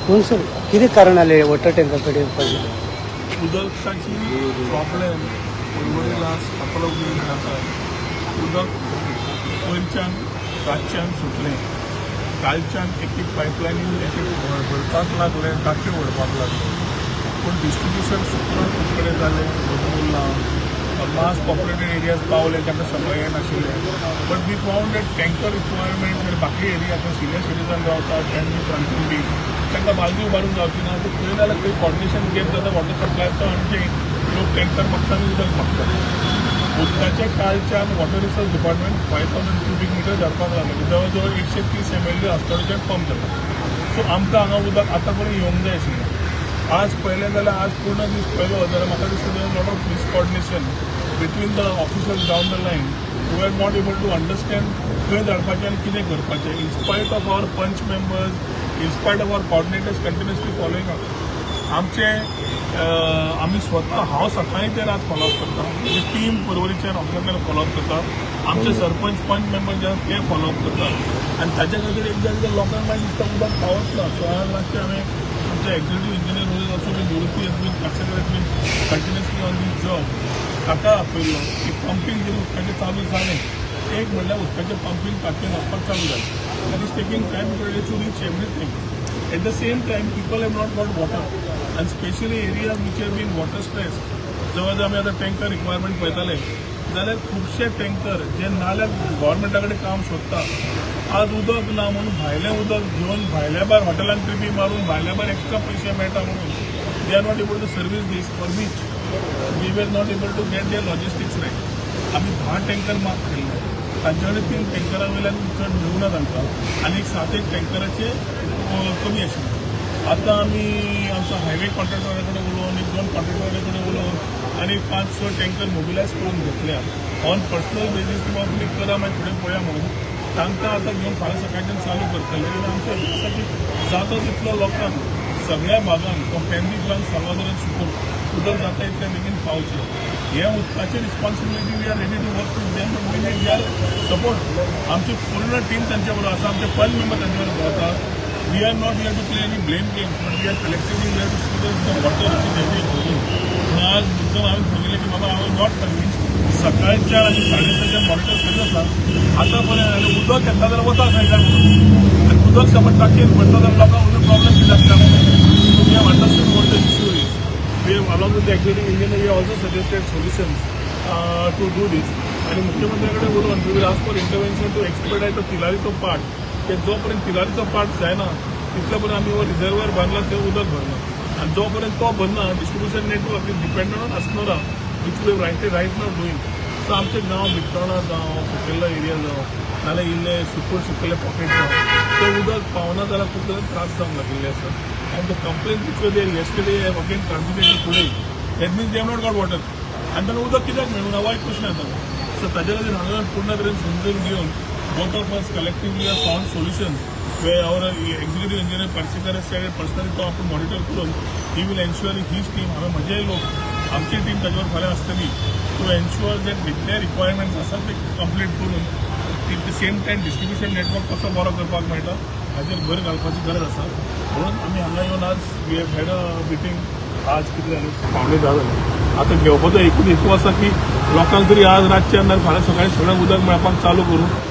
कोण सर किती कारण आले वॉटर टँकरकडे पाहिजे उदकाची प्रॉब्लेम उर्वरिला कपल ऑफ डेज जाता उदक वयरच्यान रातच्यान सुटलें कालच्यान एक पायपलायनीन एक भरपाक लागले टाके व्हरपाक लागले पूण डिस्ट्रिब्युशन सुकून खूब कडेन जालें उरला मास पॉप्युलेटेड एरियाज पावले तांकां सप्लाय नाशिल्ले but we found that tanker requirement आनी बाकी एरिया सिनियर सिटीजन रावतात त्यांनी फ्रंटीन बी तांकां बालदी उबारून जावची ना पूण खंय जाल्यार खंय कोऑर्डिनेशन गॅप जाता वॉटर सप्लायचो आनी ते लोक टँकर मागता आनी उदक मागतात उदकाचे कालच्यान water resource department 5000 cubic metre धाडपाक लागले जवळ जवळ 130 ml आसतोळच्यान पंप जाता सो आमकां हांगा उदक आतां पर्यंत येवंक जाय आशिल्लें आज पळयलें जाल्यार आज पूर्ण दीस पयलो जाल्यार म्हाका दिसता lot of miscoordination between the officers down the line we are not able to understand खंय धाडपाचें आनी कितें करपाचें in spite of our panch members in spite of our coordinators continuously following up आमचे आमी स्वता हांव सकाळीं ते रात फॉलोअप करता म्हणजे टीम परवरीच्यान ऑफिसांतल्यान फॉलोअप करता आमचे सरपंच पंच मेंबर जे आसा ते फॉलोअप करतात आनी ताच्या खातीर एकदां एकदां लोकांक मागीर दिसता उदक पावत ना सो आज रातचे हांवें आमच्या executive engineer was also been Nivrutti has been Kasekar been continuously on this job ताका आपयलो की पंपींग जेन्ना उदकाचें चालू जालें एक म्हणल्यार उदकाचें पंपींग टाकयेन वचपाक चालू जालें that is taking time to reach everything at the same time people have not got water आनी specially areas which have been water stress जवळ जवळ आमी आतां टँकर रिक्वायरमेंट पळयताले जाल्यार खुबशे टँकर जे नाल्यार गव्हर्मेंटा कडेन काम सोदता आज उदक ना म्हणून भायलें उदक घेवन भायल्या भायर हॉटेलांत ट्रिपी मारून भायल्या भायर एक्स्ट्रा पयशे मेळटा म्हणून they are not able to service this for which we were not able to get their logistics right आमी 10 टँकर माग केल्ले तांचे कडेन 3 टँकरा वयल्यान चड मेळूना तांकां आनी 7 टँकराचे कमी आशिल्ले आतां आमी आमचो हायवे कॉन्ट्रॅक्टरा कडेन उलोवन 1-2 कॉन्ट्रॅक्टरा कडेन उलोवन आनी 5-6 टँकर मोबिलायज करून घेतल्या on personal basis Tuka click करा मागीर फुडें पळया म्हणून तांकां आतां घेवन फाल्यां सकाळच्यान चालू करतले आनी आमच्या साठी जाता तितलो लोकांक सगळ्या भागांत तो पेंडीफ्रांत साल्वादोरान सुकून उदक जाता इतल्या बेगीन पावचें हे उदकाची responsibility we are ready to work with them but we need their support आमची पूर्ण टीम तांचे बरोबर आसा आमचे पंच मेंबर तांचे बरोबर भोंवता we are not here to play any blame game but we are collectively here to see the water म्हणून आज मुद्दम हांवें सांगिल्लें की बाबा हांव नॉट कन्विन्स सकाळच्या आनी 6:30च्या मॉनिटर करीत आसा आतां पर्यंत आनी उदक येता जाल्यार वता खंय काय म्हणून आनी उदक समज टाकयेन पडटा जाल्यार लोकांक उदक प्रॉब्लेम कित्याक जाता so we have understood what the issue is we have along with the executive engineer we also suggested solutions to do this आनी मुख्यमंत्र्या कडेन उलोवन we will ask for intervention to expedite तो तिलारीचो पार्ट ते जो पर्यंत तिलारीचो पार्ट जायना तितले पर्यंत आमी हो रिजर्वर बांदला ते उदक भरना आनी जो पर्यंत तो भरना distribution network is dependent on Assonora which we right now doing so आमचे गांव बिट्टोणा जावं सुकिल्लो एरिया जावं नाल्यार इल्ले सुकिल्ले पॉकेट जावं ते उदक पावना जाल्यार खूब तरेन त्रास जावंक लागिल्ले आसा आनी the complain which were there yesterday have again transmitted today that means they have not got water आनी तांकां उदक कित्याक मेळूं ना वायट प्रश्न येता सो ताजे खातीर हांगा पूर्ण तरेन समजून घेवन both of us collectively have found solutions where our executive engineer Parsikar has said personally तो आपण मॉनिटर करून ही विल एन्श्युअर हीच टीम हांवें म्हजे लोक आमची टीम ताजेवर फाल्यां आसतली टू एन्श्युअर दॅट जितले रिक्वायरमेंट्स आसा ते कंप्लीट करून eight the same time distribution network कसो बरो करपाक मेळटा हाचेर भर घालपाची गरज आसा म्हणून आमी हांगा येवन आज we have had a meeting आज कितें जालें 9:30 जालें आतां घेवपाचो एकूच हेतू आसा की लोकांक तरी आज रातच्यान फाल्यां सकाळीं सगळें उदक मेळपाक चालू करून